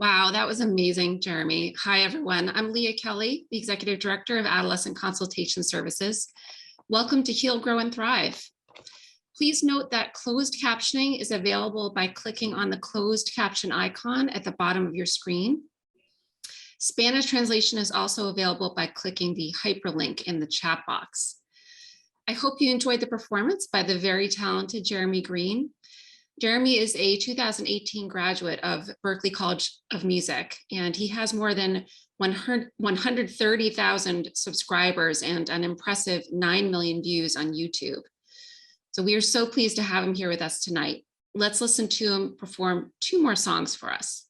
Wow, that was amazing, Jeremy. Hi, everyone. I'm Leah Kelly, the Executive Director of Adolescent Consultation Services. Welcome to Heal, Grow, and Thrive. Please note that closed captioning is available by clicking on the closed caption icon at the bottom of your screen. Spanish translation is also available by clicking the hyperlink in the chat box. I hope you enjoyed the performance by the very talented Jeremy Green. Jeremy is a 2018 graduate of Berklee College of Music, and he has more than 130,000 subscribers and an impressive 9 million views on YouTube. So we are so pleased to have him here with us tonight. Let's listen to him perform 2 more songs for us.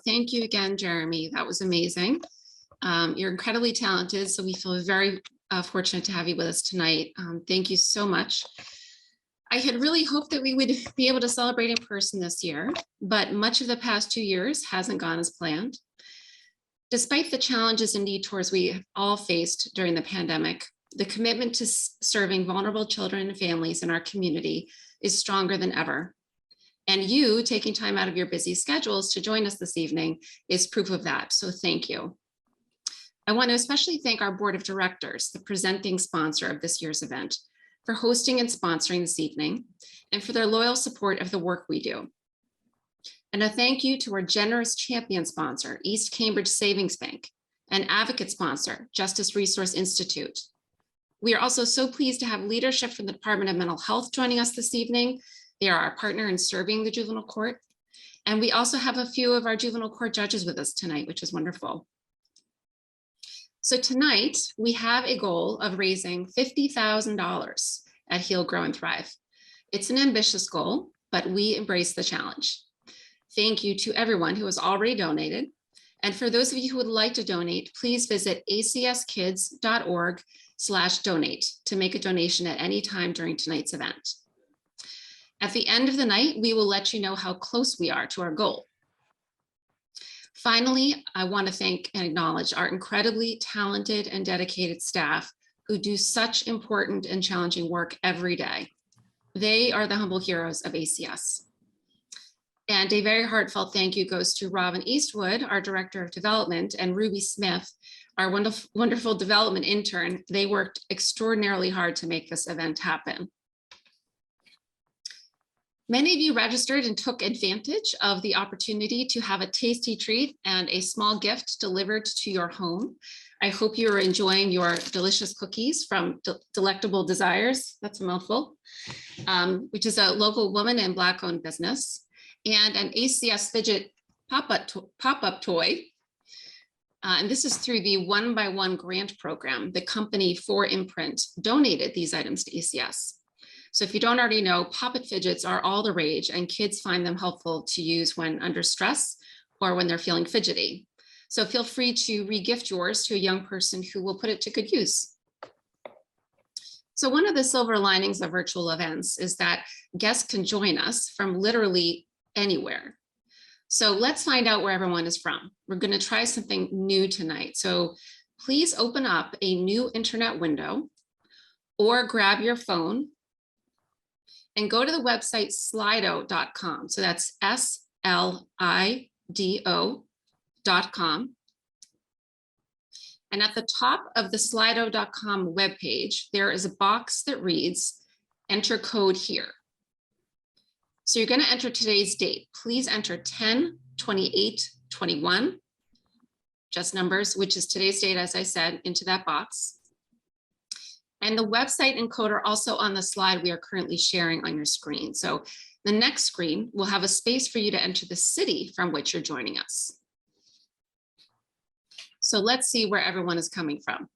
thank you again, Jeremy. That was amazing. You're incredibly talented, so we feel very fortunate to have you with us tonight. Thank you so much. I had really hoped that we would be able to celebrate in person this year, but much of the past 2 years hasn't gone as planned. Despite the challenges and detours we all faced during the pandemic, the commitment to serving vulnerable children and families in our community is stronger than ever. And you taking time out of your busy schedules to join us this evening is proof of that, so thank you. I want to especially thank our board of directors, the presenting sponsor of this year's event, for hosting and sponsoring this evening, and for their loyal support of the work we do. And a thank you to our generous champion sponsor, East Cambridge Savings Bank, and advocate sponsor, Justice Resource Institute. We are also so pleased to have leadership from the Department of Mental Health joining us this evening. They are our partner in serving the juvenile court. And we also have a few of our juvenile court judges with us tonight, which is wonderful. So tonight, we have a goal of raising $50,000 at Heal, Grow, and Thrive. It's an ambitious goal, but we embrace the challenge. Thank you to everyone who has already donated. And for those of you who would like to donate, please visit acskids.org/donate to make a donation at any time during tonight's event. At the end of the night, we will let you know how close we are to our goal. Finally, I want to thank and acknowledge our incredibly talented and dedicated staff who do such important and challenging work every day. They are the humble heroes of ACS. And a very heartfelt thank you goes to Robin Eastwood, our Director of Development, and Ruby Smith, our wonderful development intern. They worked extraordinarily hard to make this event happen. Many of you registered and took advantage of the opportunity to have a tasty treat and a small gift delivered to your home. I hope you are enjoying your delicious cookies from Delectable Desires, that's a mouthful, which is a local woman and Black-owned business, and an ACS Fidget pop-up toy. And this is through the 1x1 grant program. The company For Imprint donated these items to ACS. So if you don't already know, Pop-It fidgets are all the rage and kids find them helpful to use when under stress or when they're feeling fidgety. So feel free to re-gift yours to a young person who will put it to good use. So one of the silver linings of virtual events is that guests can join us from literally anywhere. So let's find out where everyone is from. We're going to try something new tonight. So please open up a new internet window or grab your phone and go to the website slido.com. So that's SLIDO.com. And at the top of the slido.com webpage, there is a box that reads, enter code here. So you're going to enter today's date. Please enter 10/28/21, just numbers, which is today's date, as I said, into that box. And the website and code are also on the slide we are currently sharing on your screen. So the next screen will have a space for you to enter the city from which you're joining us. So let's see where everyone is coming from.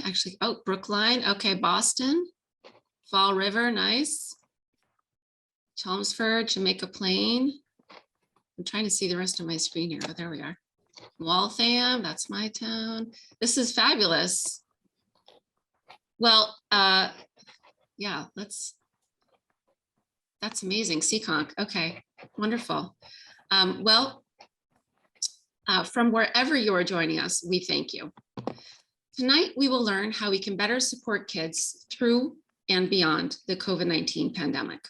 Actually, oh, Brookline, okay, Boston, Fall River, nice. Chelmsford, Jamaica Plain. I'm trying to see the rest of my screen here, but there we are. Waltham, that's my town. This is fabulous. Well, yeah, that's amazing. Seekonk, okay, wonderful. From wherever you are joining us, we thank you. Tonight, we will learn how we can better support kids through and beyond the COVID-19 pandemic.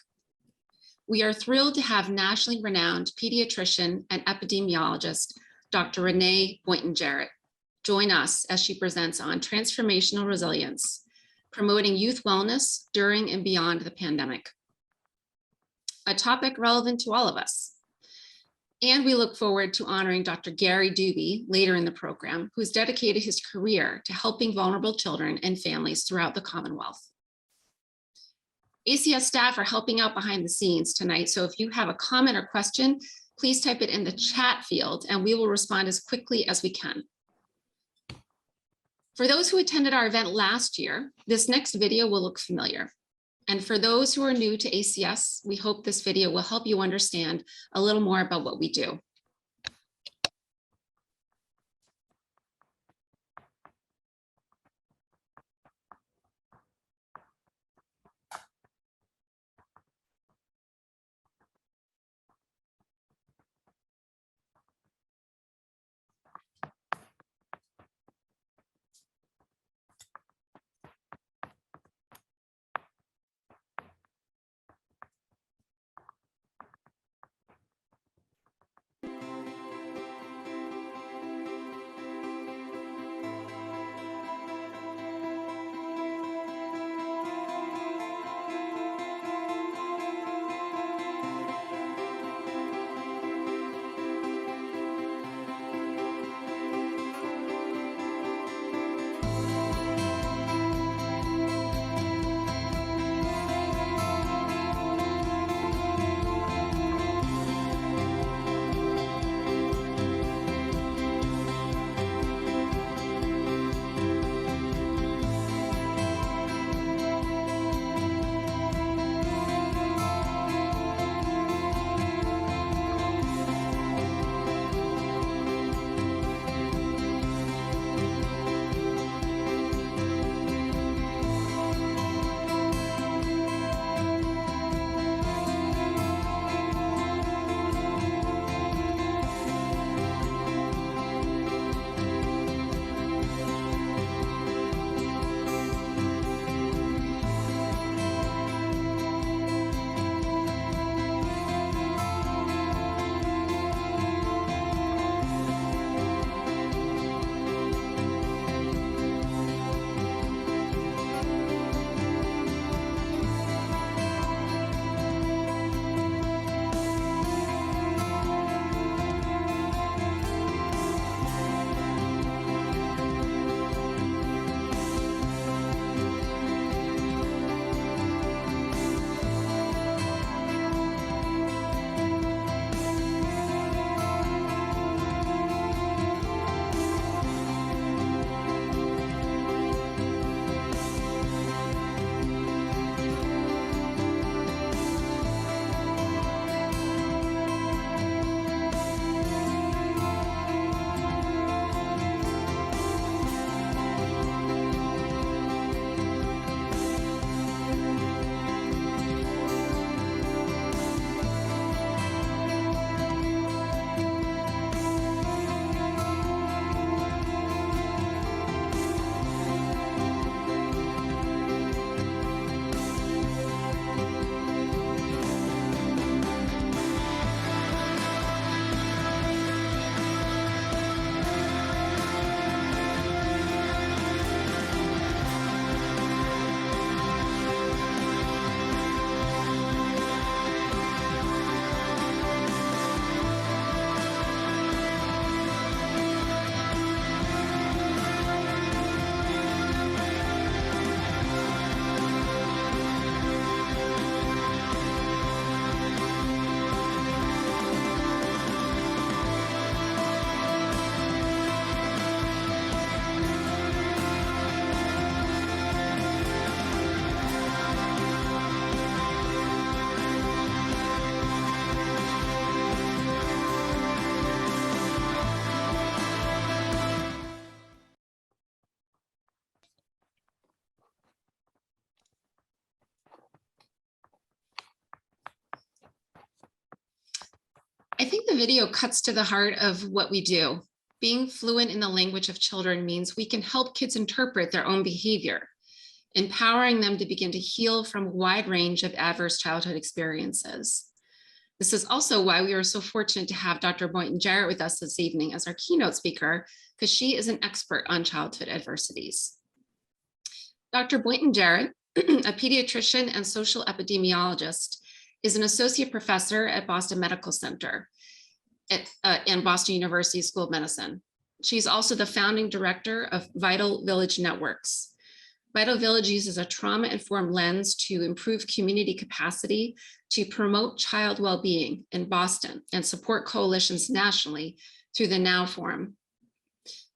We are thrilled to have nationally renowned pediatrician and epidemiologist, Dr. Renee Boynton-Jarrett, join us as she presents on Transformational Resilience, promoting youth wellness during and beyond the pandemic, a topic relevant to all of us. And we look forward to honoring Dr. Gary Dube later in the program, who's dedicated his career to helping vulnerable children and families throughout the Commonwealth. ACS staff are helping out behind the scenes tonight, so if you have a comment or question, please type it in the chat field and we will respond as quickly as we can. For those who attended our event last year, this next video will look familiar. And for those who are new to ACS, we hope this video will help you understand a little more about what we do. I think the video cuts to the heart of what we do. Being fluent in the language of children means we can help kids interpret their own behavior, empowering them to begin to heal from a wide range of adverse childhood experiences. This is also why we are so fortunate to have Dr. Boynton-Jarrett with us this evening as our keynote speaker, because she is an expert on childhood adversities. Dr. Boynton-Jarrett, a pediatrician and social epidemiologist, is an associate professor at Boston Medical Center and Boston University School of Medicine. She's also the founding director of Vital Village Networks. Vital Village uses a trauma-informed lens to improve community capacity to promote child well-being in Boston and support coalitions nationally through the Now Forum.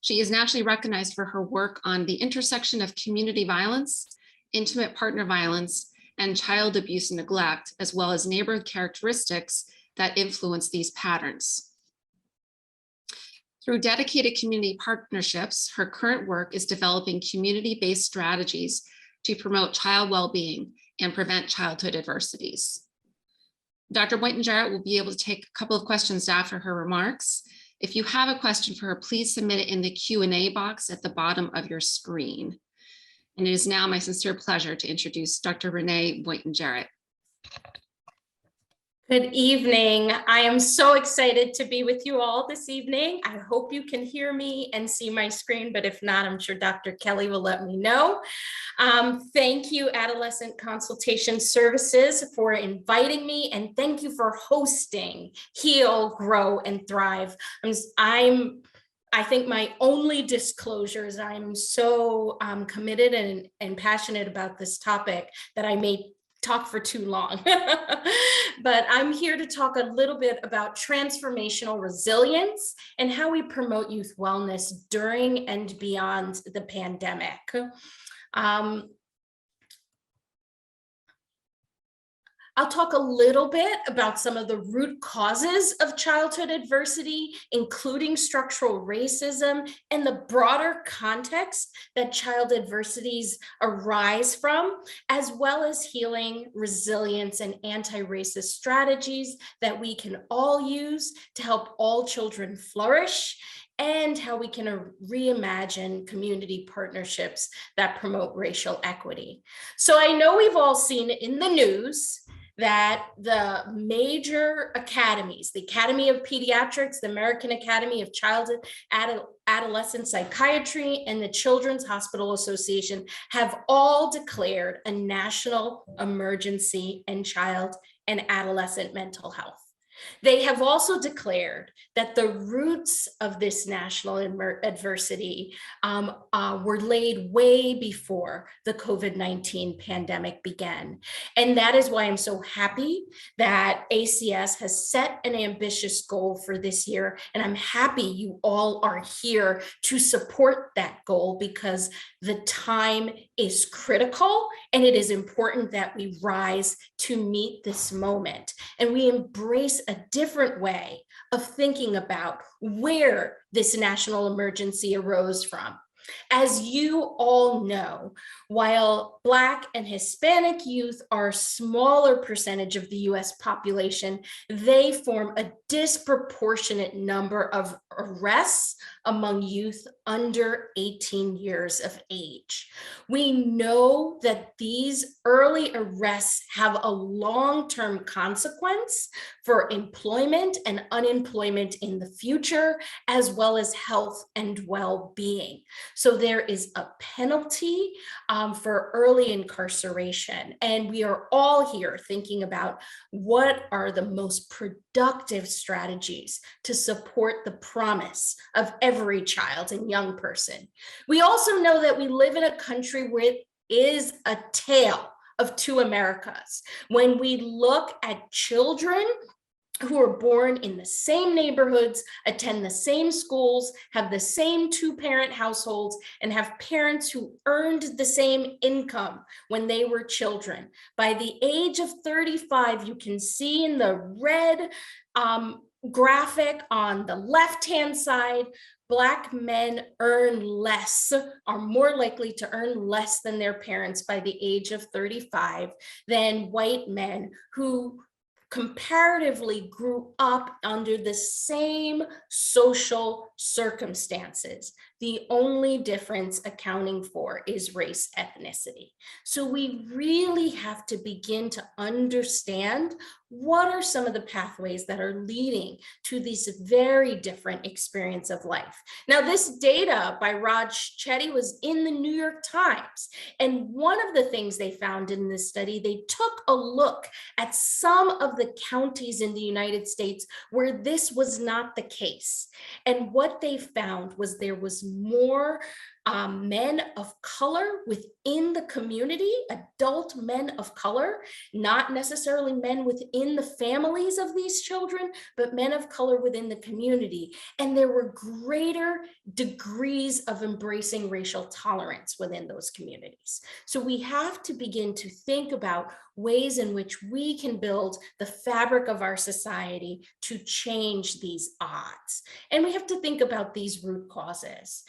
She is nationally recognized for her work on the intersection of community violence, intimate partner violence, and child abuse and neglect, as well as neighborhood characteristics that influence these patterns. Through dedicated community partnerships, her current work is developing community-based strategies to promote child well-being and prevent childhood adversities. Dr. Boynton-Jarrett will be able to take a couple of questions after her remarks. If you have a question for her, please submit it in the Q&A box at the bottom of your screen. And it is now my sincere pleasure to introduce Dr. Renee Boynton-Jarrett. Good evening. I am so excited to be with you all this evening. I hope you can hear me and see my screen, but if not, I'm sure Dr. Kelly will let me know. Thank you, Adolescent Consultation Services, for inviting me, and thank you for hosting Heal, Grow, and Thrive. I think my only disclosure is I'm so committed and passionate about this topic that I may talk for too long. But I'm here to talk a little bit about transformational resilience and how we promote youth wellness during and beyond the pandemic. I'll talk a little bit about some of the root causes of childhood adversity, including structural racism and the broader context that child adversities arise from, as well as healing, resilience, and anti-racist strategies that we can all use to help all children flourish, and how we can reimagine community partnerships that promote racial equity. So I know we've all seen in the news that the major academies, the Academy of Pediatrics, the American Academy of Child and Adolescent Psychiatry, and the Children's Hospital Association have all declared a national emergency in child and adolescent mental health. They have also declared that the roots of this national adversity were laid way before the COVID-19 pandemic began. And that is why I'm so happy that ACS has set an ambitious goal for this year. And I'm happy you all are here to support that goal, because the time is critical and it is important that we rise to meet this moment. And we embrace a different way of thinking about where this national emergency arose from. As you all know, while Black and Hispanic youth are a smaller percentage of the US population, they form a disproportionate number of arrests among youth under 18 years of age. We know that these early arrests have a long-term consequence for employment and unemployment in the future, as well as health and well-being. So there is a penalty for early incarceration. And we are all here thinking about what are the most productive strategies to support the promise of every child and young person. We also know that we live in a country where it is a tale of two Americas. When we look at children who are born in the same neighborhoods, attend the same schools, have the same two-parent households, and have parents who earned the same income when they were children. By the age of 35, you can see in the red graphic on the left-hand side, Black men earn less, are more likely to earn less than their parents by the age of 35 than white men who comparatively grew up under the same social circumstances. The only difference accounting for is race ethnicity. So we really have to begin to understand what are some of the pathways that are leading to this very different experience of life. Now, this data by Raj Chetty was in the New York Times. And one of the things they found in this study, they took a look at some of the counties in the United States where this was not the case. And what they found was there was more men of color within the community, adult men of color, not necessarily men within the families of these children, but men of color within the community. And there were greater degrees of embracing racial tolerance within those communities. So we have to begin to think about ways in which we can build the fabric of our society to change these odds. And we have to think about these root causes.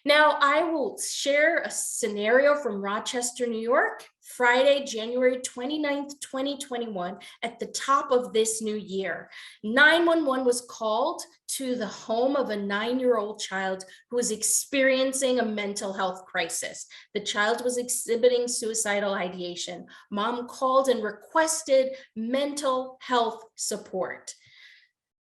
Now, I will share a scenario from Rochester, New York, Friday, January 29th, 2021, at the top of this new year. 911 was called to the home of a 9-year-old child who was experiencing a mental health crisis. The child was exhibiting suicidal ideation. Mom called and requested mental health support.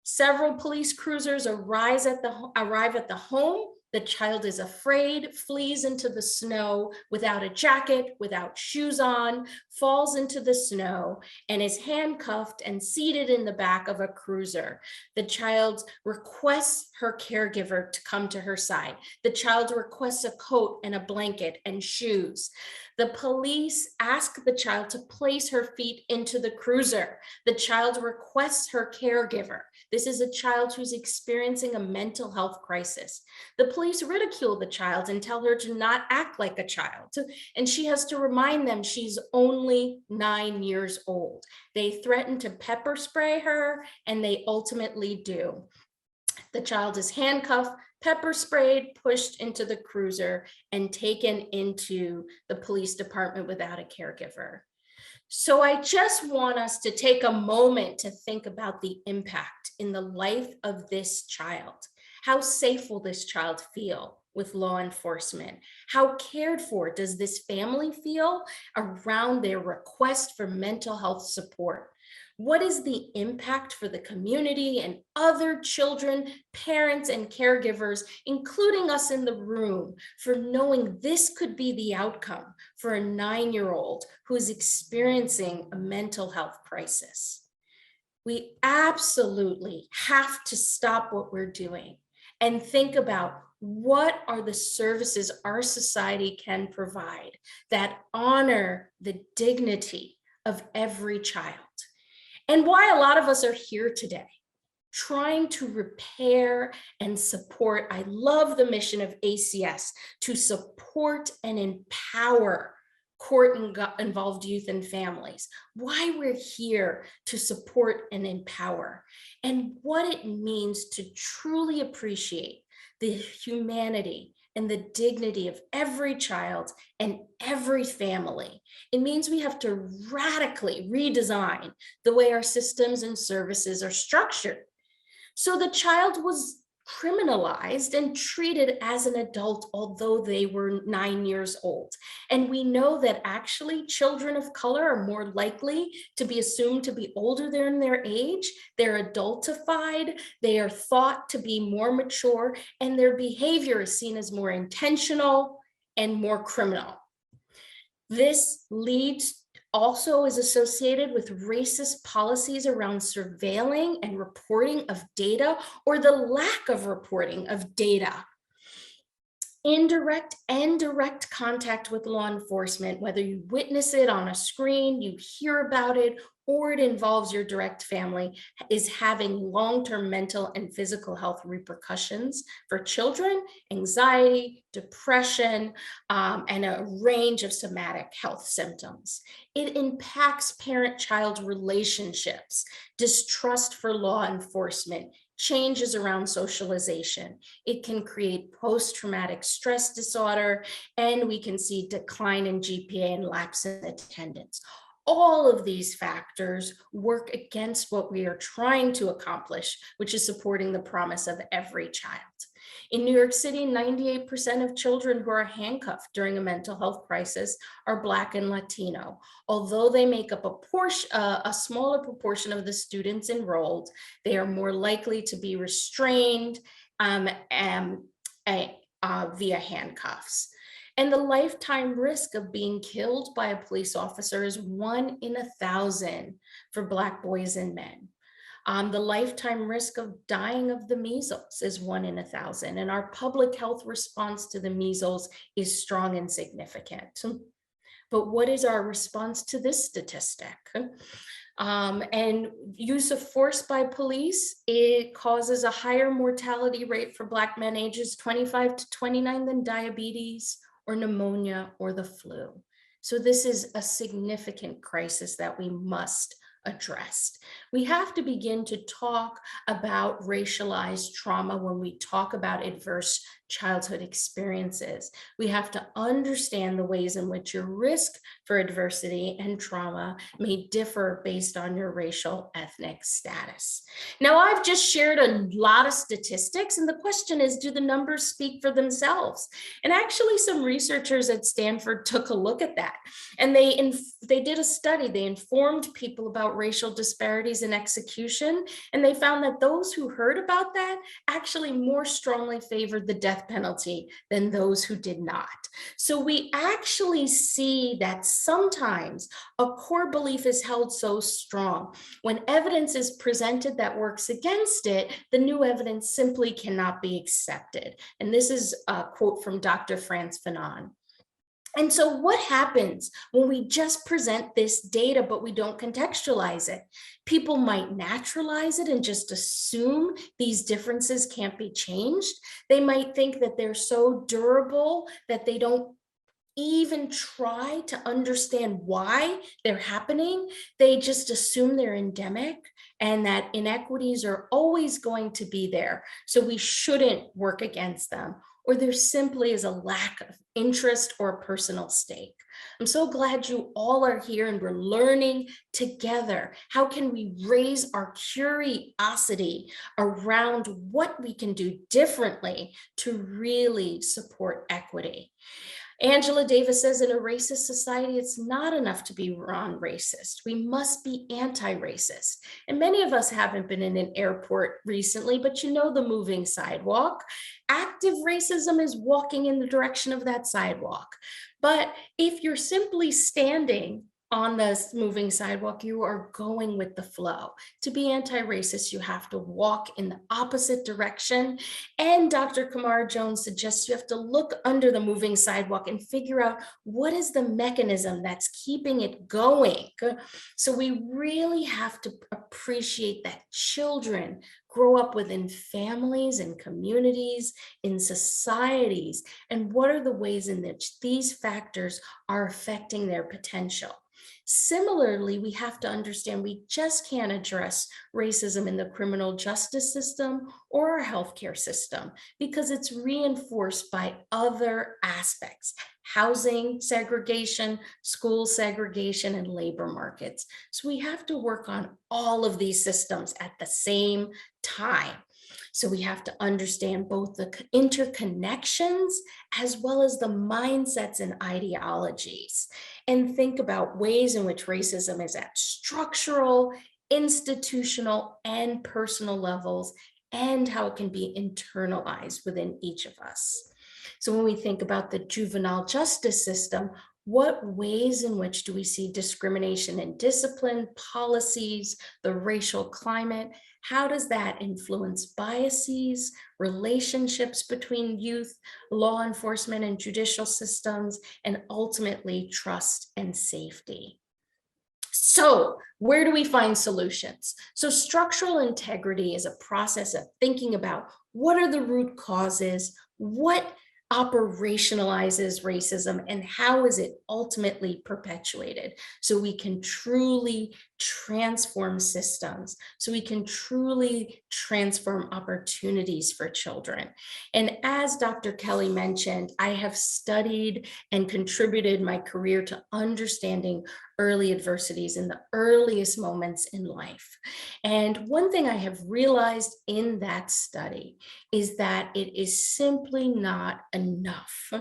Several police cruisers arrive at the home. The child is afraid, flees into the snow without a jacket, without shoes on, falls into the snow, and is handcuffed and seated in the back of a cruiser. The child requests her caregiver to come to her side. The child requests a coat and a blanket and shoes. The police ask the child to place her feet into the cruiser. The child requests her caregiver. This is a child who's experiencing a mental health crisis. The police ridicule the child and tell her to not act like a child. And she has to remind them she's only 9 years old. They threaten to pepper spray her, and they ultimately do. The child is handcuffed, pepper sprayed, pushed into the cruiser, and taken into the police department without a caregiver. So I just want us to take a moment to think about the impact in the life of this child. How safe will this child feel with law enforcement? How cared for does this family feel around their request for mental health support? What is the impact for the community and other children, parents, and caregivers, including us in the room, for knowing this could be the outcome for a 9-year-old who is experiencing a mental health crisis? We absolutely have to stop what we're doing and think about what are the services our society can provide that honor the dignity of every child. And why a lot of us are here today, trying to repair and support. I love the mission of ACS to support and empower court-involved youth and families, why we're here to support and empower, and what it means to truly appreciate the humanity and the dignity of every child and every family. It means we have to radically redesign the way our systems and services are structured. So the child was criminalized and treated as an adult, although they were 9 years old. And we know that actually children of color are more likely to be assumed to be older than their age. They're adultified, they are thought to be more mature, and their behavior is seen as more intentional and more criminal. This leads also is associated with racist policies around surveilling and reporting of data, or the lack of reporting of data. Indirect and direct contact with law enforcement, whether you witness it on a screen, you hear about it, or it involves your direct family, is having long-term mental and physical health repercussions for children, anxiety, depression, and a range of somatic health symptoms. It impacts parent-child relationships, distrust for law enforcement, changes around socialization. It can create post-traumatic stress disorder, and we can see decline in GPA and lapse in attendance. All of these factors work against what we are trying to accomplish, which is supporting the promise of every child. In New York City, 98% of children who are handcuffed during a mental health crisis are Black and Latino. Although they make up a smaller proportion of the students enrolled, they are more likely to be restrained via handcuffs. And the lifetime risk of being killed by a police officer is 1 in 1,000 for Black boys and men. The lifetime risk of dying of the measles is 1 in 1,000, and our public health response to the measles is strong and significant. But what is our response to this statistic? And use of force by police, it causes a higher mortality rate for Black men ages 25 to 29 than diabetes or pneumonia or the flu. So this is a significant crisis that we must address. We have to begin to talk about racialized trauma when we talk about adverse childhood experiences. We have to understand the ways in which your risk for adversity and trauma may differ based on your racial ethnic status. Now, I've just shared a lot of statistics, and the question is, do the numbers speak for themselves? And actually, some researchers at Stanford took a look at that, and they did a study. They informed people about racial disparities in execution, and they found that those who heard about that actually more strongly favored the death penalty than those who did not. So we actually see that sometimes a core belief is held so strong. When evidence is presented that works against it, the new evidence simply cannot be accepted. And this is a quote from Dr. Frantz Fanon. And so what happens when we just present this data, but we don't contextualize it? People might naturalize it and just assume these differences can't be changed. They might think that they're so durable that they don't even try to understand why they're happening. They just assume they're endemic and that inequities are always going to be there. So we shouldn't work against them, or there simply is a lack of interest or personal stake. I'm so glad you all are here and we're learning together. How can we raise our curiosity around what we can do differently to really support equity? Angela Davis says, in a racist society, it's not enough to be non-racist. We must be anti-racist. And many of us haven't been in an airport recently, but you know the moving sidewalk. Active racism is walking in the direction of that sidewalk. But if you're simply standing on this moving sidewalk, you are going with the flow. To be anti-racist, you have to walk in the opposite direction. And Dr. Kamara Jones suggests you have to look under the moving sidewalk and figure out what is the mechanism that's keeping it going. So we really have to appreciate that children grow up within families and communities, in societies, and what are the ways in which these factors are affecting their potential. Similarly, we have to understand we just can't address racism in the criminal justice system or our healthcare system because it's reinforced by other aspects: housing segregation, school segregation, and labor markets. So we have to work on all of these systems at the same time. So we have to understand both the interconnections as well as the mindsets and ideologies, and think about ways in which racism is at structural, institutional, and personal levels, and how it can be internalized within each of us. So when we think about the juvenile justice system, what ways in which do we see discrimination in discipline, policies, the racial climate? How does that influence biases, relationships between youth, law enforcement and judicial systems, and ultimately trust and safety? So where do we find solutions? So structural integrity is a process of thinking about what are the root causes, what operationalizes racism, and how is it ultimately perpetuated, so we can truly transform systems, so we can truly transform opportunities for children. And as Dr. Kelly mentioned, I have studied and contributed my career to understanding early adversities in the earliest moments in life. And one thing I have realized in that study is that it is simply not enough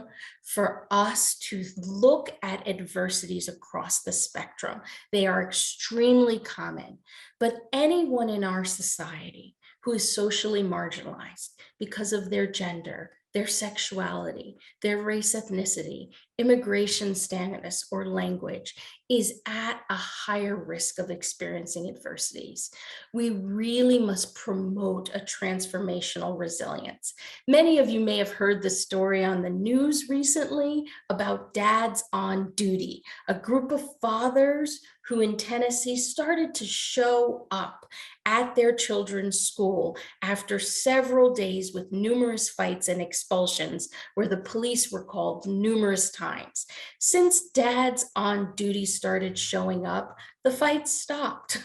for us to look at adversities across the spectrum. They are extremely common, but anyone in our society who is socially marginalized because of their gender, their sexuality, their race, ethnicity, immigration status, or language is at a higher risk of experiencing adversities. We really must promote a transformational resilience. Many of you may have heard the story on the news recently about Dads on Duty, a group of fathers who in Tennessee started to show up at their children's school after several days with numerous fights and expulsions where the police were called numerous times. Since Dads on Duty started showing up, the fights stopped.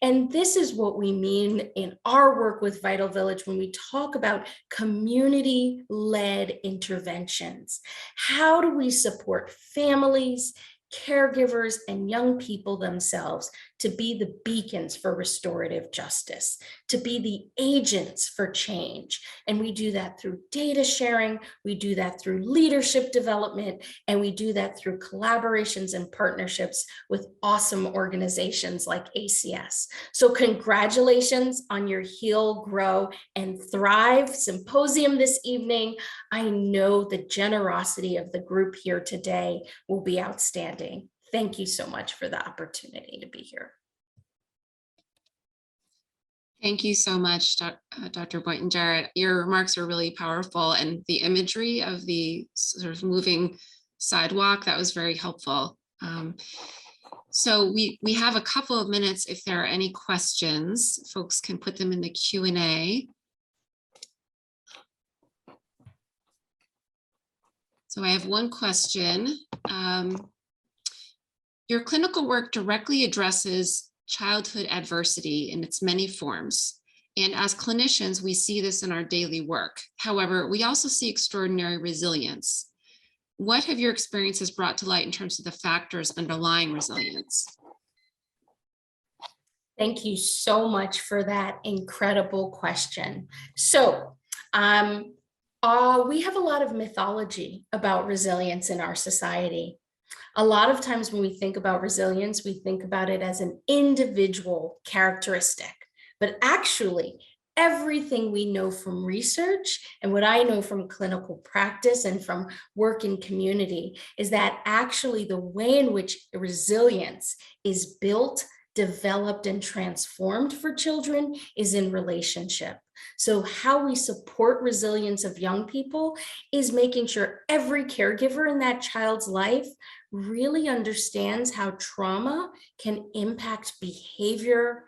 And this is what we mean in our work with Vital Village when we talk about community-led interventions. How do we support families, caregivers, and young people themselves to be the beacons for restorative justice, to be the agents for change? And we do that through data sharing, we do that through leadership development, and we do that through collaborations and partnerships with awesome organizations like ACS. So congratulations on your Heal, Grow, and Thrive symposium this evening. I know the generosity of the group here today will be outstanding. Thank you so much for the opportunity to be here. Thank you so much, Dr. Boynton-Jarrett. Your remarks are really powerful, and the imagery of the sort of moving sidewalk, that was very helpful. So we have a couple of minutes. If there are any questions, folks can put them in the Q&A. So I have one question. Your clinical work directly addresses childhood adversity in its many forms. And as clinicians, we see this in our daily work. However, we also see extraordinary resilience. What have your experiences brought to light in terms of the factors underlying resilience? Thank you so much for that incredible question. So, we have a lot of mythology about resilience in our society. A lot of times when we think about resilience, we think about it as an individual characteristic, but actually everything we know from research and what I know from clinical practice and from work in community is that actually the way in which resilience is built, developed, and transformed for children is in relationship. So how we support resilience of young people is making sure every caregiver in that child's life really understands how trauma can impact behavior,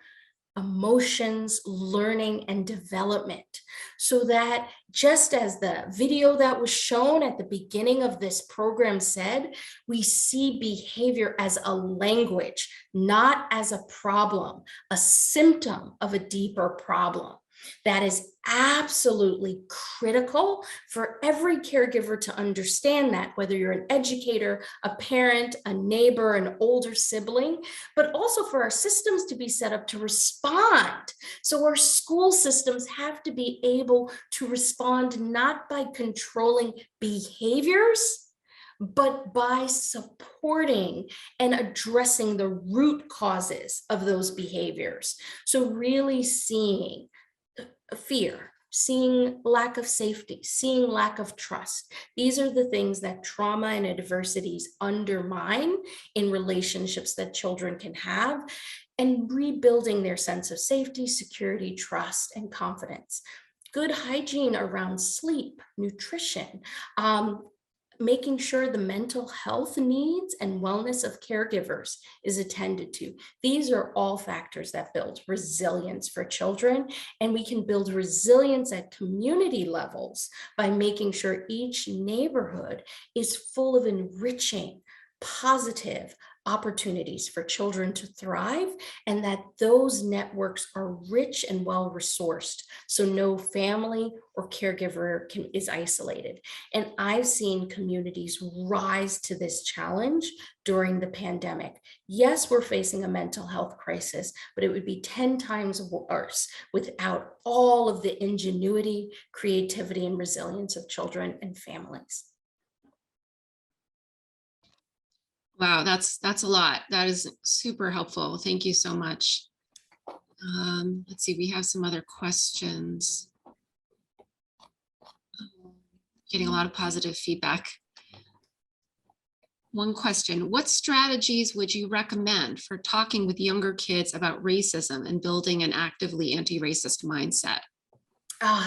emotions, learning, and development, so that just as the video that was shown at the beginning of this program said, we see behavior as a language, not as a problem, a symptom of a deeper problem. That is absolutely critical for every caregiver to understand that, whether you're an educator, a parent, a neighbor, an older sibling, but also for our systems to be set up to respond. So our school systems have to be able to respond not by controlling behaviors, but by supporting and addressing the root causes of those behaviors. So really seeing fear, seeing lack of safety, seeing lack of trust. These are the things that trauma and adversities undermine in relationships that children can have, and rebuilding their sense of safety, security, trust, and confidence. Good hygiene around sleep, nutrition, making sure the mental health needs and wellness of caregivers is attended to. These are all factors that build resilience for children, and we can build resilience at community levels by making sure each neighborhood is full of enriching, positive opportunities for children to thrive, and that those networks are rich and well resourced, so no family or caregiver is isolated. And I've seen communities rise to this challenge during the pandemic. Yes, we're facing a mental health crisis, but it would be 10 times worse without all of the ingenuity, creativity, and resilience of children and families. Wow, that's a lot. That is super helpful. Thank you so much. Let's see, we have some other questions. Getting a lot of positive feedback. One question, what strategies would you recommend for talking with younger kids about racism and building an actively anti-racist mindset?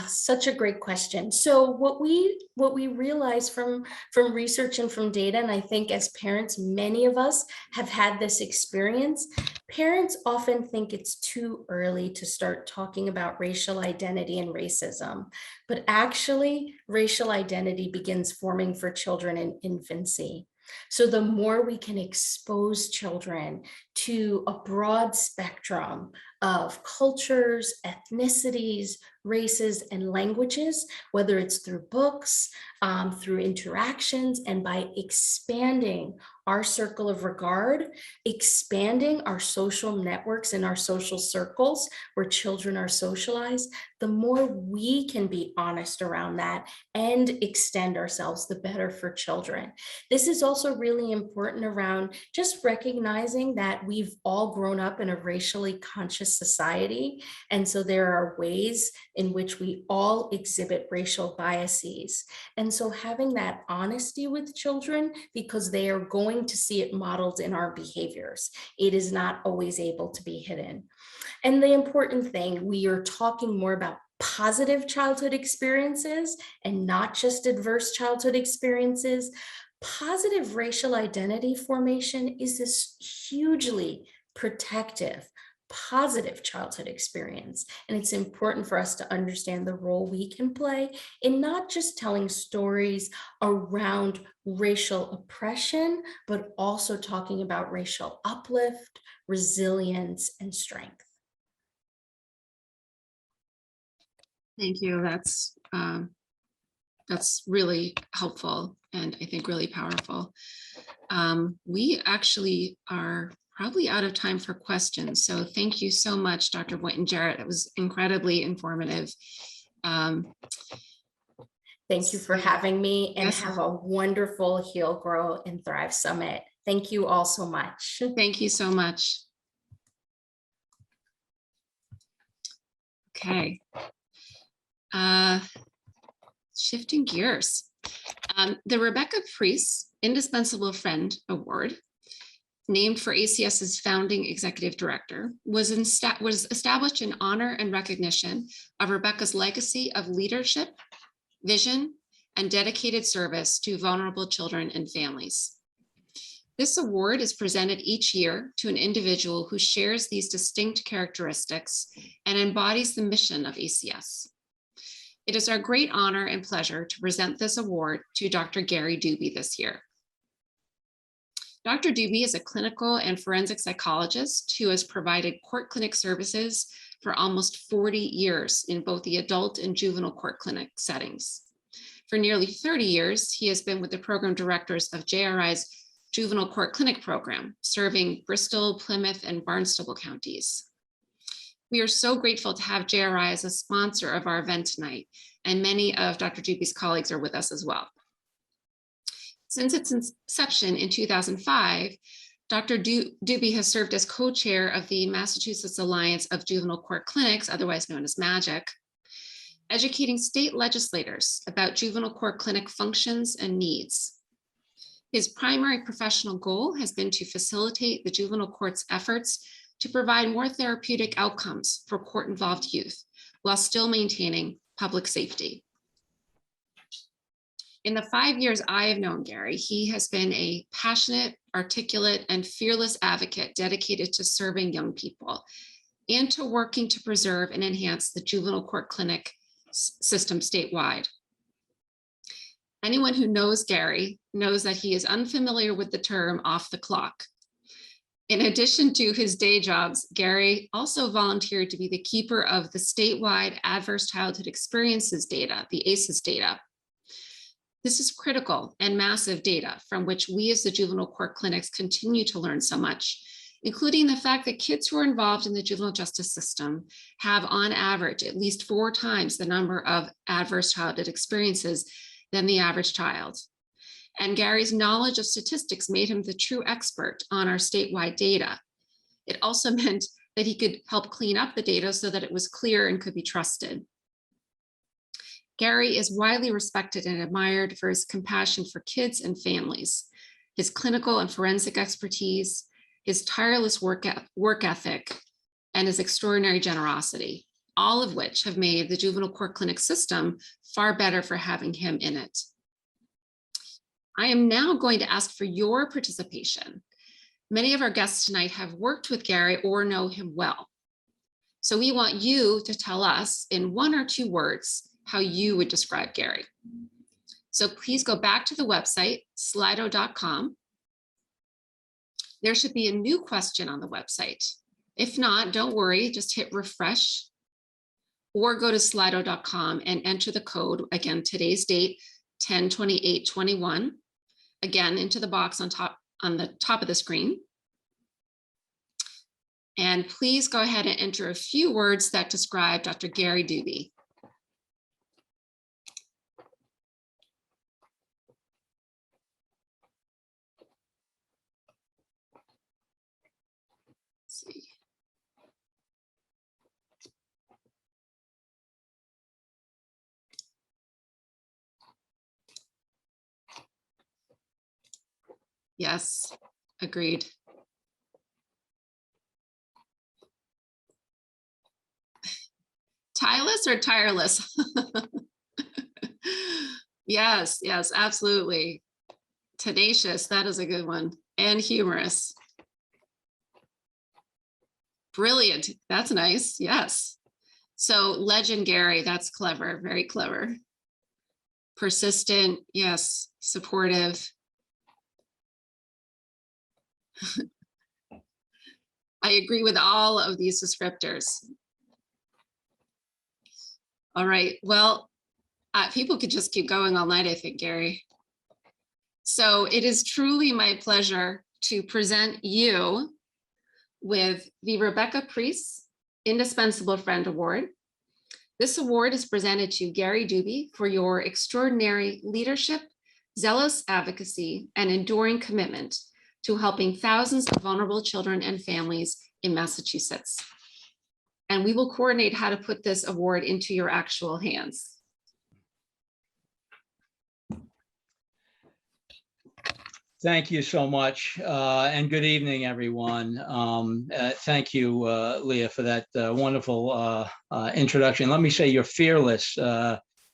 Such a great question. So what we realize from research and from data, and I think as parents, many of us have had this experience. Parents often think it's too early to start talking about racial identity and racism, but actually racial identity begins forming for children in infancy. So the more we can expose children to a broad spectrum of cultures, ethnicities, races, and languages, whether it's through books, through interactions, and by expanding our circle of regard, expanding our social networks and our social circles where children are socialized, the more we can be honest around that and extend ourselves, the better for children. This is also really important around just recognizing that we've all grown up in a racially conscious society. And so there are ways in which we all exhibit racial biases. And so having that honesty with children, because they are going to see it modeled in our behaviors. It is not always able to be hidden. And the important thing, we are talking more about positive childhood experiences and not just adverse childhood experiences. Positive racial identity formation is this hugely protective, positive childhood experience. And it's important for us to understand the role we can play in not just telling stories around racial oppression, but also talking about racial uplift, resilience, and strength. Thank you. That's really helpful and I think really powerful. We actually are probably out of time for questions. So thank you so much, Dr. Boynton-Jarrett. It was incredibly informative. Thank you for having me, and yes. Have a wonderful Heal, Grow, and Thrive Summit. Thank you all so much. Thank you so much. Okay. Shifting gears. The Rebecca Pries Indispensable Friend Award, named for ACS's founding executive director, was established in honor and recognition of Rebecca's legacy of leadership, vision, and dedicated service to vulnerable children and families. This award is presented each year to an individual who shares these distinct characteristics and embodies the mission of ACS. It is our great honor and pleasure to present this award to Dr. Gary Dube this year. Dr. Dube is a clinical and forensic psychologist who has provided court clinic services for almost 40 years in both the adult and juvenile court clinic settings. For nearly 30 years, he has been with the program directors of JRI's Juvenile Court Clinic program, serving Bristol, Plymouth, and Barnstable counties. We are so grateful to have JRI as a sponsor of our event tonight, and many of Dr. Dube's colleagues are with us as well. Since its inception in 2005, Dr. Dube has served as co-chair of the Massachusetts Alliance of Juvenile Court Clinics, otherwise known as MAGIC, educating state legislators about juvenile court clinic functions and needs. His primary professional goal has been to facilitate the juvenile court's efforts to provide more therapeutic outcomes for court-involved youth while still maintaining public safety. In the 5 years I have known Gary, he has been a passionate, articulate, and fearless advocate dedicated to serving young people and to working to preserve and enhance the juvenile court clinic system statewide. Anyone who knows Gary knows that he is unfamiliar with the term off the clock. In addition to his day jobs, Gary also volunteered to be the keeper of the statewide adverse childhood experiences data, the ACEs data. This is critical and massive data from which we as the juvenile court clinics continue to learn so much, including the fact that kids who are involved in the juvenile justice system have on average at least 4 times the number of adverse childhood experiences than the average child. And Gary's knowledge of statistics made him the true expert on our statewide data. It also meant that he could help clean up the data so that it was clear and could be trusted. Gary is widely respected and admired for his compassion for kids and families. his clinical and forensic expertise, his tireless work ethic, and his extraordinary generosity, all of which have made the juvenile court clinic system far better for having him in it. I am now going to ask for your participation. Many of our guests tonight have worked with Gary or know him well. So we want you to tell us in 1 or 2 words how you would describe Gary. So please go back to the website, slido.com. There should be a new question on the website. If not, don't worry, just hit refresh or go to slido.com and enter the code, again, today's date, 10/28/21, again, into the box on the top of the screen. And please go ahead and enter a few words that describe Dr. Gary Dube. Let's see. Yes, agreed. Tireless or tireless? Yes, yes, absolutely. Tenacious, that is a good one. And humorous. Brilliant, that's nice, yes. So legendary, that's clever, very clever. Persistent, yes, supportive. I agree with all of these descriptors. All right, well, people could just keep going all night, I think, Gary. So it is truly my pleasure to present you with the Rebecca Pries Indispensable Friend Award. This award is presented to Gary Dube for your extraordinary leadership, zealous advocacy, and enduring commitment to helping thousands of vulnerable children and families in Massachusetts. And we will coordinate how to put this award into your actual hands. Thank you so much, and good evening, everyone. Thank you, Leah, for that wonderful introduction. Let me say you're fearless,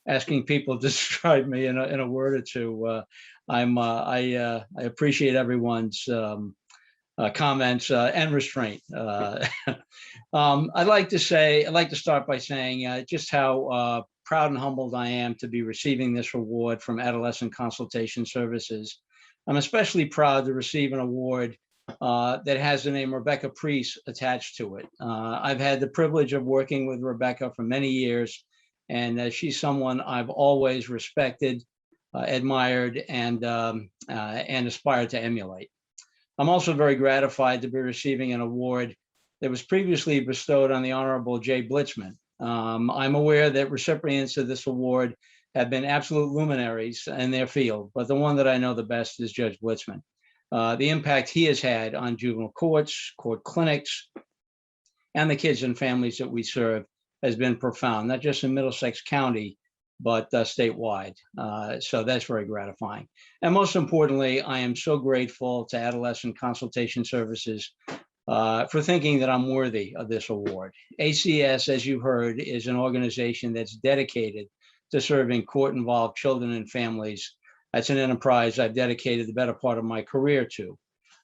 asking people to describe me in a word or two. I appreciate everyone's comments and restraint. I'd like to start by saying just how proud and humbled I am to be receiving this award from Adolescent Consultation Services. I'm especially proud to receive an award that has the name Rebecca Pries attached to it. I've had the privilege of working with Rebecca for many years, and she's someone I've always respected, admired, and aspired to emulate. I'm also very gratified to be receiving an award that was previously bestowed on the Honorable Jay Blitzman. I'm aware that recipients of this award have been absolute luminaries in their field, but the one that I know the best is Judge Blitzman. The impact he has had on juvenile courts, court clinics, and the kids and families that we serve has been profound, not just in Middlesex County, but statewide. So that's very gratifying. And most importantly, I am so grateful to Adolescent Consultation Services for thinking that I'm worthy of this award. ACS, as you heard, is an organization that's dedicated to serving court-involved children and families. That's an enterprise I've dedicated the better part of my career to.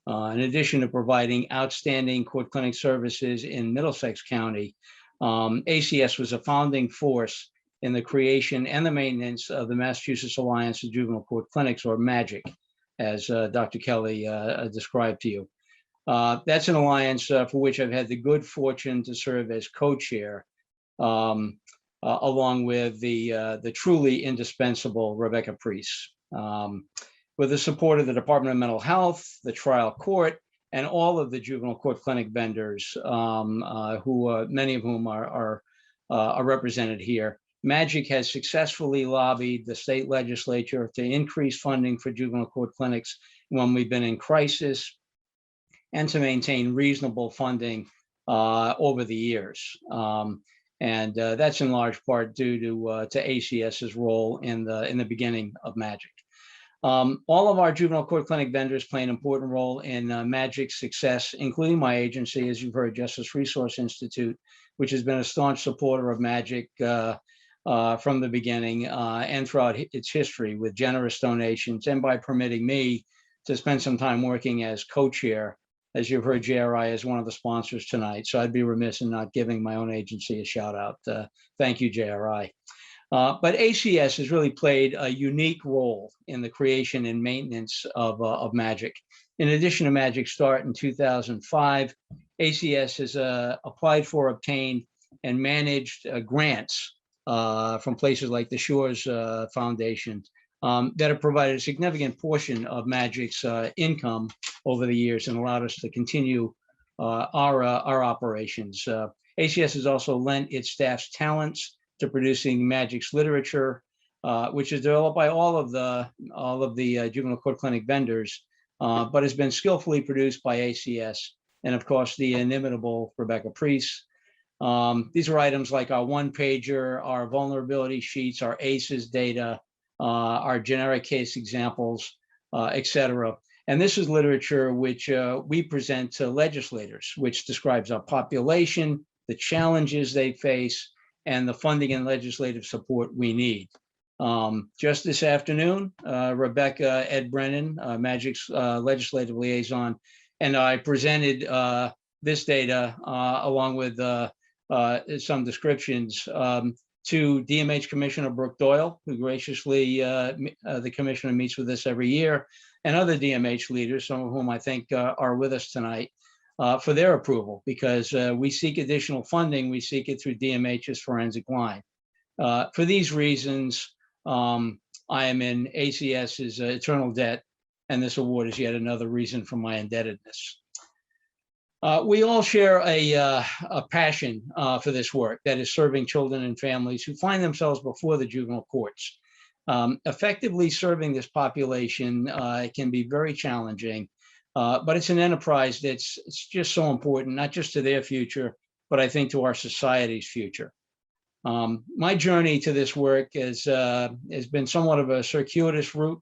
In addition to providing outstanding court clinic services in Middlesex County, ACS was a founding force in the creation and the maintenance of the Massachusetts Alliance of Juvenile Court Clinics, or MAGIC, as Dr. Kelly described to you. That's an alliance for which I've had the good fortune to serve as co-chair, along with the truly indispensable Rebecca Pries. With the support of the Department of Mental Health, the trial court, and all of the juvenile court clinic vendors, who many of whom are represented here, MAGIC has successfully lobbied the state legislature to increase funding for juvenile court clinics when we've been in crisis, and to maintain reasonable funding over the years. And that's in large part due to ACS's role in the beginning of MAGIC. All of our juvenile court clinic vendors play an important role in Magic's success, including my agency, as you've heard, Justice Resource Institute, which has been a staunch supporter of Magic from the beginning and throughout its history with generous donations and by permitting me to spend some time working as co-chair. As you've heard, JRI is one of the sponsors tonight, so I'd be remiss in not giving my own agency a shout out. Thank you, JRI. But ACS has really played a unique role in the creation and maintenance of Magic. In addition to Magic Start in 2005, ACS has applied for, obtained, and managed grants from places like the Shores Foundation that have provided a significant portion of Magic's income over the years and allowed us to continue our operations. ACS has also lent its staff's talents to producing Magic's literature, which is developed by all of the juvenile court clinic vendors, but has been skillfully produced by ACS and, of course, the inimitable Rebecca Pries. These are items like our one-pager, our vulnerability sheets, our ACEs data, our generic case examples, et cetera. And this is literature which we present to legislators, which describes our population, the challenges they face, and the funding and legislative support we need. Just this afternoon, Rebecca Ed Brennan, Magic's legislative liaison, and I presented this data along with some descriptions to DMH Commissioner Brooke Doyle, who graciously, the commissioner meets with us every year, and other DMH leaders, some of whom I think are with us tonight, for their approval, because we seek additional funding. We seek it through DMH's forensic line. For these reasons, I am in ACS's eternal debt, and this award is yet another reason for my indebtedness. We all share a passion for this work, that is serving children and families who find themselves before the juvenile courts. Effectively serving this population can be very challenging, but it's an enterprise it's just so important, not just to their future, but I think to our society's future. My journey to this work has been somewhat of a circuitous route.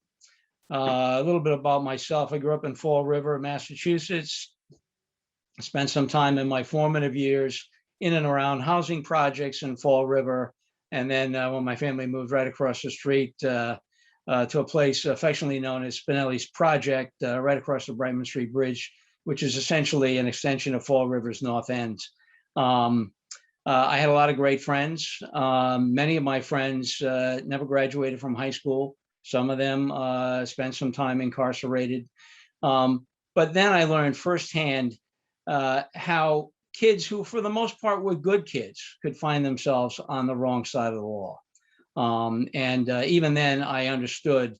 A little bit about myself. I grew up in Fall River, Massachusetts. I spent some time in my formative years in and around housing projects in Fall River. And then when my family moved right across the street to a place affectionately known as Spinelli's Project, right across the Brightman Street Bridge, which is essentially an extension of Fall River's North End. I had a lot of great friends. Many of my friends never graduated from high school. Some of them spent some time incarcerated. But then I learned firsthand how kids who, for the most part, were good kids could find themselves on the wrong side of the law. Even then, I understood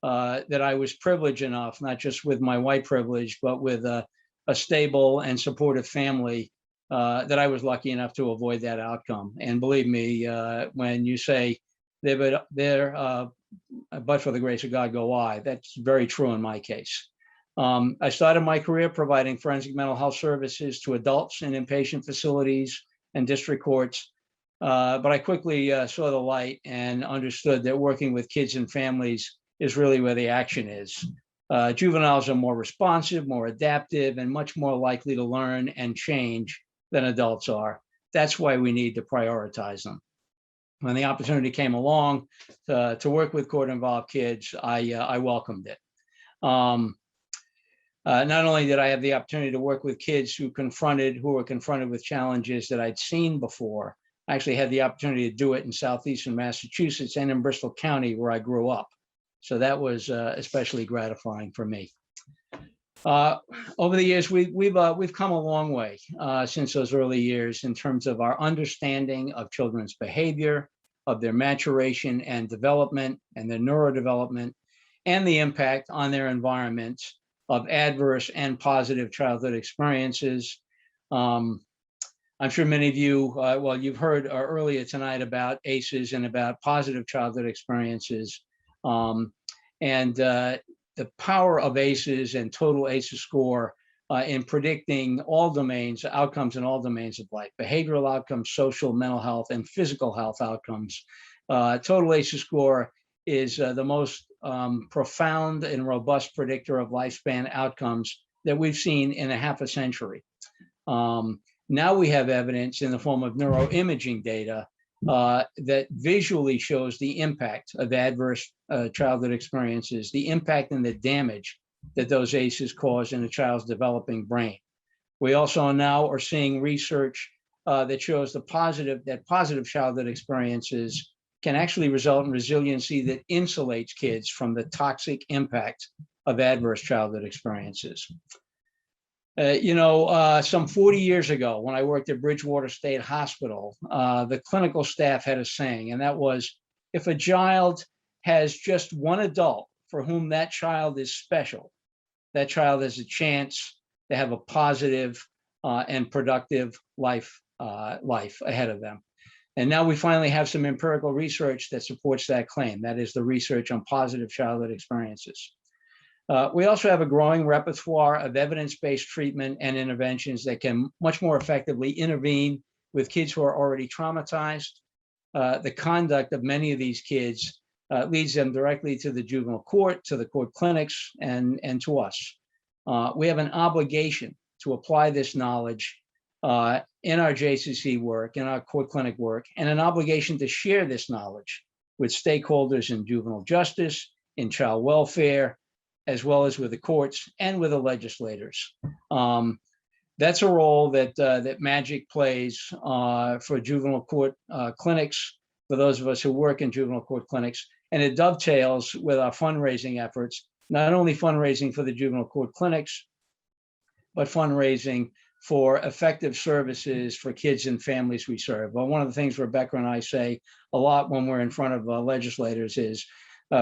that I was privileged enough, not just with my white privilege, but with a stable and supportive family, that I was lucky enough to avoid that outcome. And believe me, when you say there, but for the grace of God go I, that's very true in my case. I started my career providing forensic mental health services to adults in inpatient facilities and district courts. But I quickly saw the light and understood that working with kids and families is really where the action is. Juveniles are more responsive, more adaptive, and much more likely to learn and change than adults are. That's why we need to prioritize them. When the opportunity came along to work with court-involved kids, I welcomed it. Not only did I have the opportunity to work with kids who were confronted with challenges that I'd seen before, I actually had the opportunity to do it in southeastern Massachusetts and in Bristol County, where I grew up. So that was especially gratifying for me. Over the years, we've come a long way since those early years in terms of our understanding of children's behavior, of their maturation and development and their neurodevelopment, and the impact on their environment of adverse and positive childhood experiences. I'm sure many of you, you've heard earlier tonight about ACEs and about positive childhood experiences. The power of ACEs and total ACEs score in predicting all domains, outcomes in all domains of life, behavioral outcomes, social, mental health, and physical health outcomes. Total ACEs score is the most profound and robust predictor of lifespan outcomes that we've seen in a half a century. Now we have evidence in the form of neuroimaging data that visually shows the impact of adverse childhood experiences, the impact and the damage that those ACEs cause in a child's developing brain. We also now are seeing research that shows that positive childhood experiences can actually result in resiliency that insulates kids from the toxic impact of adverse childhood experiences. Some 40 years ago, when I worked at Bridgewater State Hospital, the clinical staff had a saying, and that was, if a child has just one adult for whom that child is special, that child has a chance to have a positive and productive life ahead of them. And now we finally have some empirical research that supports that claim. That is the research on positive childhood experiences. We also have a growing repertoire of evidence-based treatment and interventions that can much more effectively intervene with kids who are already traumatized. The conduct of many of these kids leads them directly to the juvenile court, to the court clinics, and to us. We have an obligation to apply this knowledge in our JCC work, in our court clinic work, and an obligation to share this knowledge with stakeholders in juvenile justice, in child welfare, as well as with the courts and with the legislators. That's a role that MAGIC plays for juvenile court clinics, for those of us who work in juvenile court clinics, and it dovetails with our fundraising efforts, not only fundraising for the juvenile court clinics, but fundraising for effective services for kids and families we serve. Well, one of the things Rebecca and I say a lot when we're in front of legislators is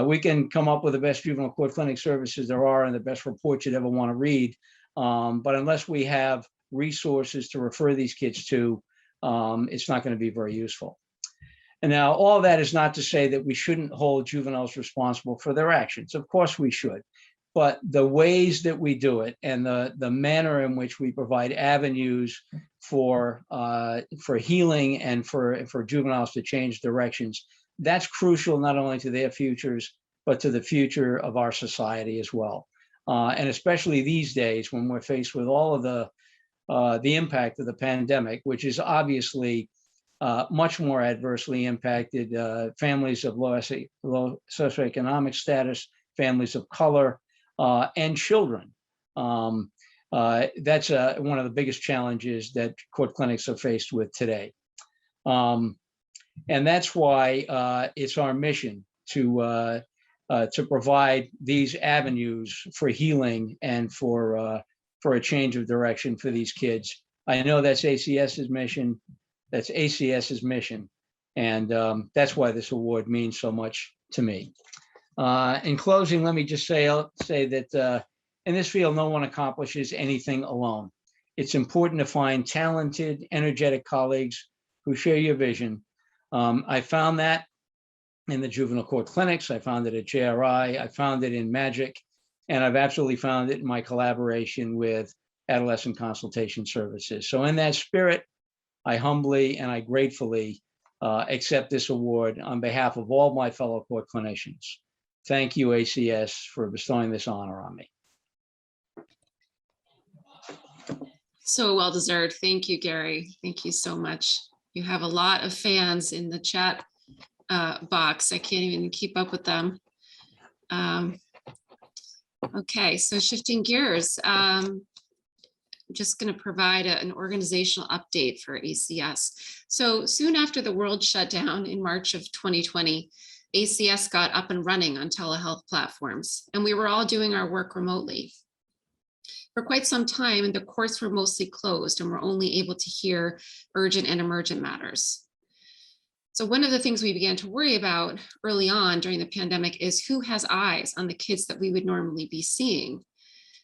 we can come up with the best juvenile court clinic services there are and the best reports you'd ever want to read. But unless we have resources to refer these kids to, it's not going to be very useful. And now all of that is not to say that we shouldn't hold juveniles responsible for their actions. Of course we should. But the ways that we do it and the manner in which we provide avenues for healing and for juveniles to change directions, that's crucial not only to their futures, but to the future of our society as well. And especially these days when we're faced with all of the impact of the pandemic, which is obviously much more adversely impacted families of low socioeconomic status, families of color, and children. That's one of the biggest challenges that court clinics are faced with today. And that's why it's our mission to provide these avenues for healing and for a change of direction for these kids. I know that's ACS's mission, that's ACS's mission, and that's why this award means so much to me. In closing, let me just say that in this field, no one accomplishes anything alone. It's important to find talented, energetic colleagues who share your vision. I found that in the juvenile court clinics. I found it at JRI. I found it in MAGIC, and I've absolutely found it in my collaboration with Adolescent Consultation Services. So in that spirit, I humbly and I gratefully accept this award on behalf of all my fellow court clinicians. Thank you, ACS, for bestowing this honor on me. So well deserved. Thank you, Gary. Thank you so much. You have a lot of fans in the chat box. I can't even keep up with them. Okay, so shifting gears, I'm just going to provide an organizational update for ACS. So soon after the world shut down in March of 2020, ACS got up and running on telehealth platforms, and we were all doing our work remotely. For quite some time, the courts were mostly closed and were only able to hear urgent and emergent matters. So one of the things we began to worry about early on during the pandemic is who has eyes on the kids that we would normally be seeing.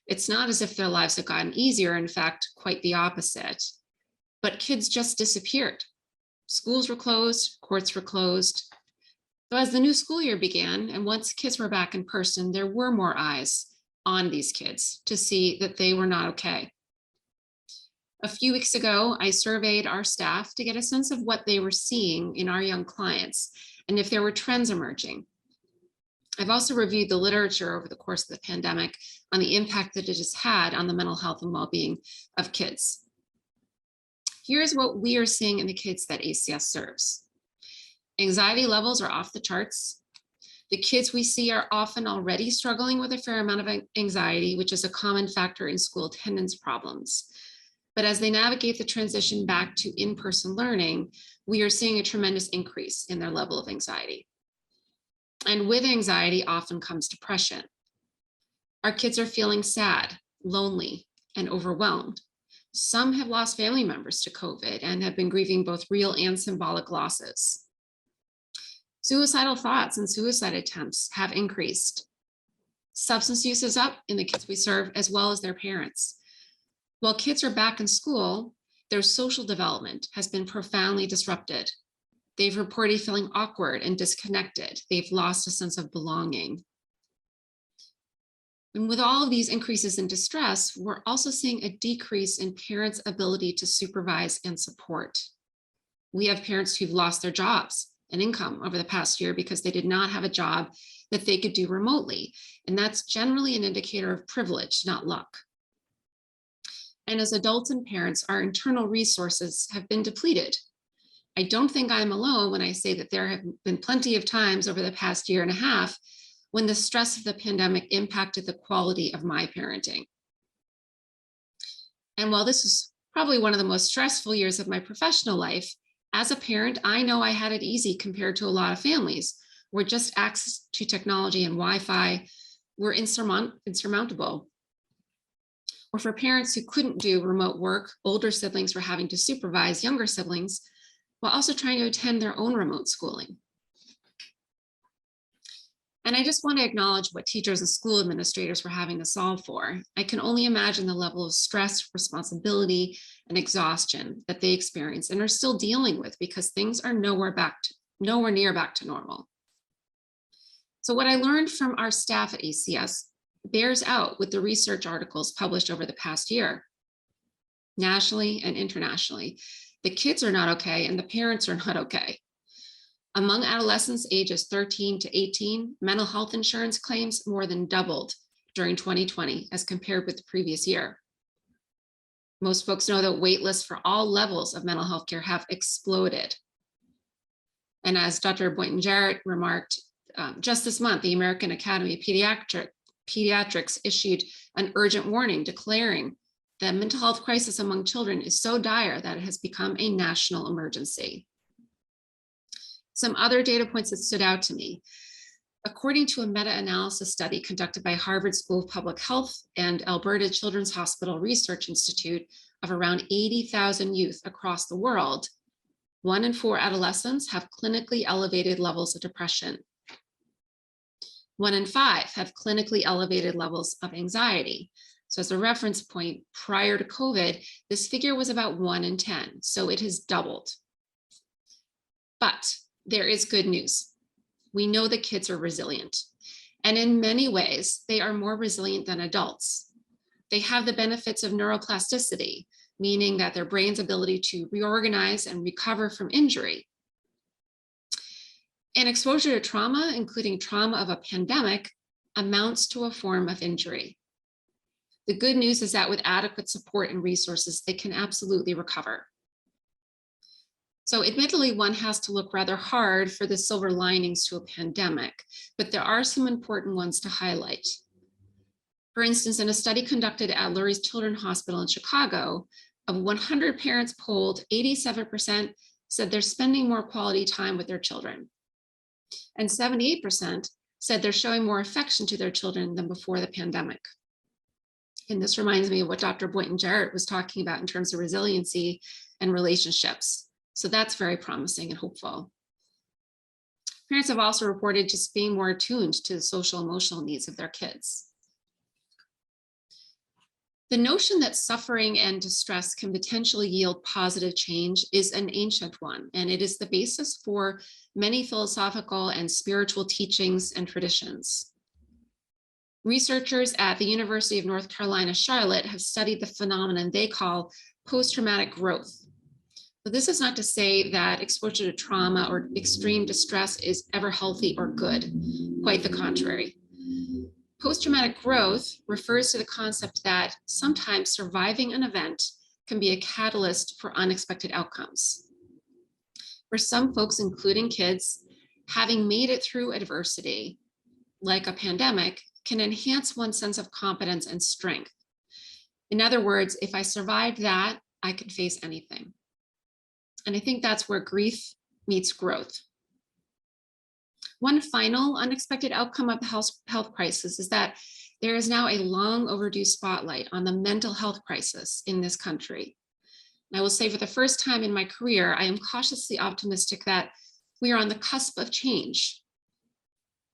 It's not as if their lives have gotten easier, in fact, quite the opposite. But kids just disappeared. Schools were closed, courts were closed. So as the new school year began, and once kids were back in person, there were more eyes on these kids to see that they were not okay. A few weeks ago, I surveyed our staff to get a sense of what they were seeing in our young clients and if there were trends emerging. I've also reviewed the literature over the course of the pandemic on the impact that it has had on the mental health and well-being of kids. Here's what we are seeing in the kids that ACS serves. Anxiety levels are off the charts. The kids we see are often already struggling with a fair amount of anxiety, which is a common factor in school attendance problems. But as they navigate the transition back to in-person learning, we are seeing a tremendous increase in their level of anxiety. And with anxiety often comes depression. Our kids are feeling sad, lonely, and overwhelmed. Some have lost family members to COVID and have been grieving both real and symbolic losses. Suicidal thoughts and suicide attempts have increased. Substance use is up in the kids we serve, as well as their parents. While kids are back in school, their social development has been profoundly disrupted. They've reported feeling awkward and disconnected. They've lost a sense of belonging. And with all of these increases in distress, we're also seeing a decrease in parents' ability to supervise and support. We have parents who've lost their jobs and income over the past year because they did not have a job that they could do remotely. And that's generally an indicator of privilege, not luck. And as adults and parents, our internal resources have been depleted. I don't think I'm alone when I say that there have been plenty of times over the past year and a half when the stress of the pandemic impacted the quality of my parenting. And while this is probably one of the most stressful years of my professional life, as a parent, I know I had it easy compared to a lot of families where just access to technology and Wi-Fi were insurmountable. Or for parents who couldn't do remote work, older siblings were having to supervise younger siblings while also trying to attend their own remote schooling. And I just want to acknowledge what teachers and school administrators were having to solve for. I can only imagine the level of stress, responsibility, and exhaustion that they experience and are still dealing with because things are nowhere near back to normal. So what I learned from our staff at ACS bears out with the research articles published over the past year, nationally and internationally. The kids are not okay and the parents are not okay. Among adolescents ages 13 to 18, mental health insurance claims more than doubled during 2020 as compared with the previous year. Most folks know that wait lists for all levels of mental health care have exploded. And as Dr. Boynton-Jarrett remarked, just this month, the American Academy of Pediatrics issued an urgent warning declaring that mental health crisis among children is so dire that it has become a national emergency. Some other data points that stood out to me. According to a meta-analysis study conducted by Harvard School of Public Health and Alberta Children's Hospital Research Institute of around 80,000 youth across the world, 1 in 4 adolescents have clinically elevated levels of depression. 1 in 5 have clinically elevated levels of anxiety. So as a reference point, prior to COVID, this figure was about 1 in 10, so it has doubled. But there is good news. We know that kids are resilient, and in many ways, they are more resilient than adults. They have the benefits of neuroplasticity, meaning that their brain's ability to reorganize and recover from injury. And exposure to trauma, including trauma of a pandemic, amounts to a form of injury. The good news is that with adequate support and resources, they can absolutely recover. So admittedly, one has to look rather hard for the silver linings to a pandemic, but there are some important ones to highlight. For instance, in a study conducted at Lurie's Children's Hospital in Chicago, of 100 parents polled, 87% said they're spending more quality time with their children. And 78% said they're showing more affection to their children than before the pandemic. And this reminds me of what Dr. Boynton-Jarrett was talking about in terms of resiliency and relationships. So that's very promising and hopeful. Parents have also reported just being more attuned to the social emotional needs of their kids. The notion that suffering and distress can potentially yield positive change is an ancient one, and it is the basis for many philosophical and spiritual teachings and traditions. Researchers at the University of North Carolina, Charlotte have studied the phenomenon they call post-traumatic growth. But this is not to say that exposure to trauma or extreme distress is ever healthy or good. Quite the contrary. Post-traumatic growth refers to the concept that sometimes surviving an event can be a catalyst for unexpected outcomes. For some folks, including kids, having made it through adversity, like a pandemic, can enhance one's sense of competence and strength. In other words, if I survived that, I could face anything. And I think that's where grief meets growth. One final unexpected outcome of the health crisis is that there is now a long overdue spotlight on the mental health crisis in this country. And I will say, for the first time in my career, I am cautiously optimistic that we are on the cusp of change.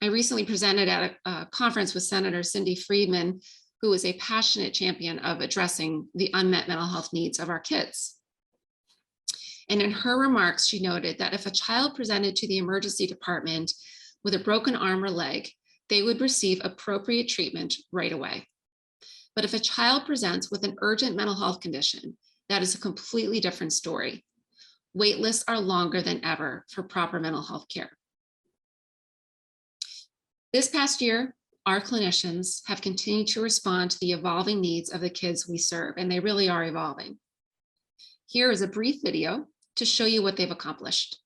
I recently presented at a conference with Senator Cindy Friedman, who is a passionate champion of addressing the unmet mental health needs of our kids. And in her remarks, she noted that if a child presented to the emergency department with a broken arm or leg, they would receive appropriate treatment right away. But if a child presents with an urgent mental health condition, that is a completely different story. Wait lists are longer than ever for proper mental health care. This past year, our clinicians have continued to respond to the evolving needs of the kids we serve, and they really are evolving. Here is a brief video to show you what they've accomplished.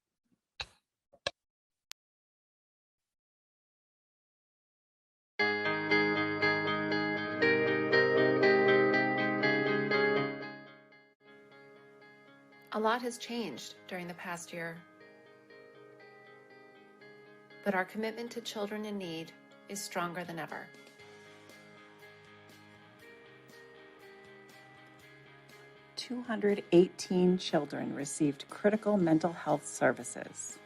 A lot has changed during the past year, but our commitment to children in need is stronger than ever. "218 children received critical mental health services.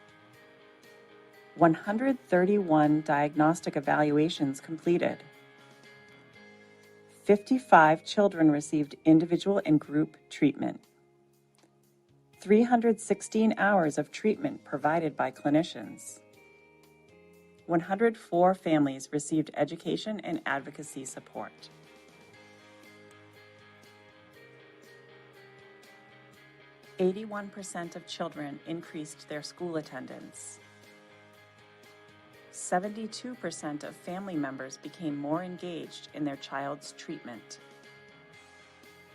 131 diagnostic evaluations completed. 55 children received individual and group treatment. 316 hours of treatment provided by clinicians. 104 families received education and advocacy support. 81% of children increased their school attendance. 72% of family members became more engaged in their child's treatment.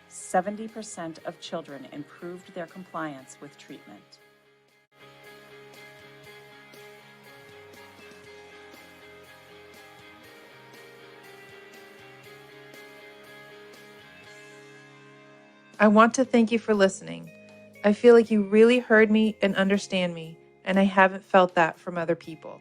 70% of children improved their compliance with treatment. I want to thank you for listening. I feel like you really heard me and understand me, and I haven't felt that from other people.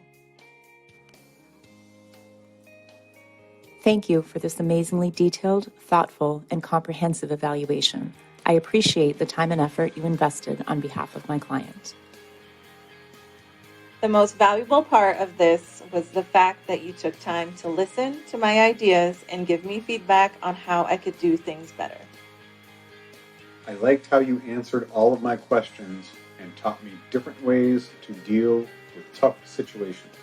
Thank you for this amazingly detailed, thoughtful, and comprehensive evaluation. I appreciate the time and effort you invested on behalf of my client. The most valuable part of this was the fact that you took time to listen to my ideas and give me feedback on how I could do things better. I liked how you answered all of my questions and taught me different ways to deal with tough situations.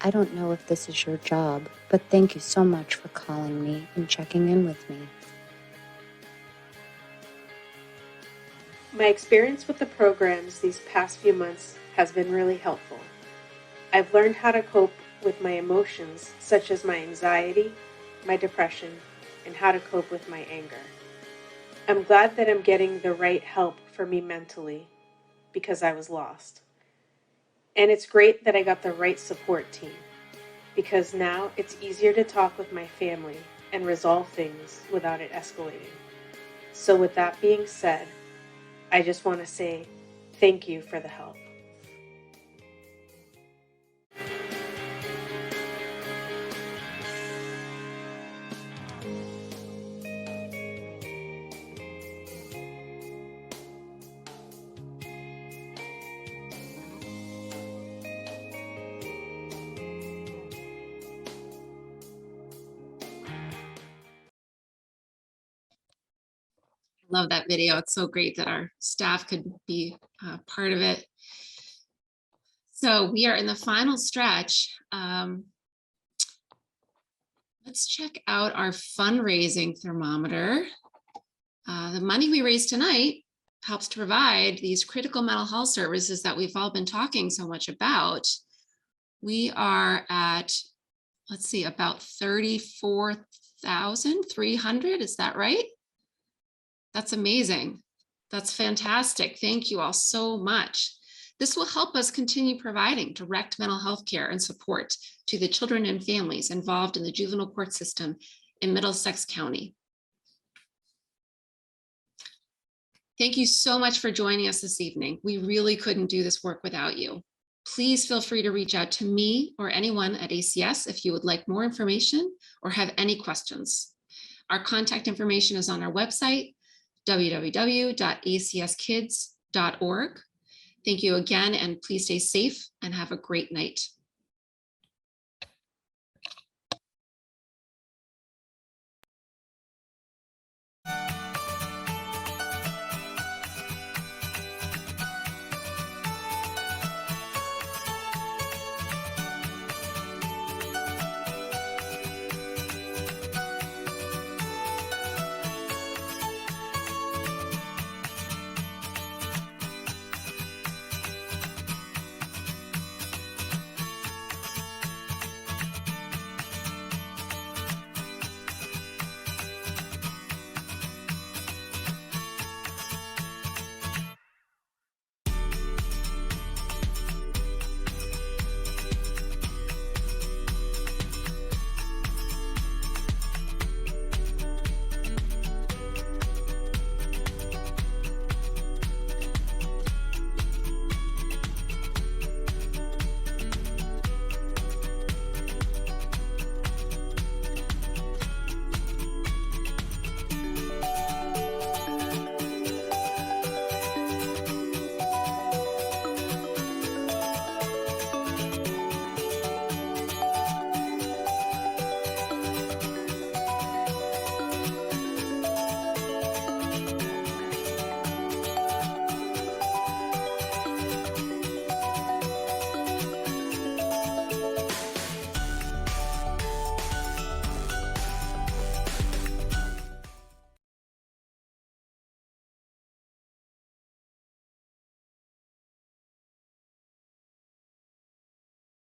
I don't know if this is your job, but thank you so much for calling me and checking in with me. My experience with the programs these past few months has been really helpful. I've learned how to cope with my emotions, such as my anxiety, my depression, and how to cope with my anger. I'm glad that I'm getting the right help for me mentally because I was lost. And it's great that I got the right support team because now it's easier to talk with my family and resolve things without it escalating. So with that being said, I just want to say thank you for the help. Love that video. It's so great that our staff could be part of it. So we are in the final stretch. Let's check out our fundraising thermometer. The money we raised tonight helps to provide these critical mental health services that we've all been talking so much about. We are at, let's see, about 34,300. Is that right? That's amazing. That's fantastic. Thank you all so much. This will help us continue providing direct mental health care and support to the children and families involved in the juvenile court system in Middlesex County. Thank you so much for joining us this evening. We really couldn't do this work without you. Please feel free to reach out to me or anyone at ACS if you would like more information or have any questions. Our contact information is on our website, www.acskids.org. Thank you again, and please stay safe and have a great night.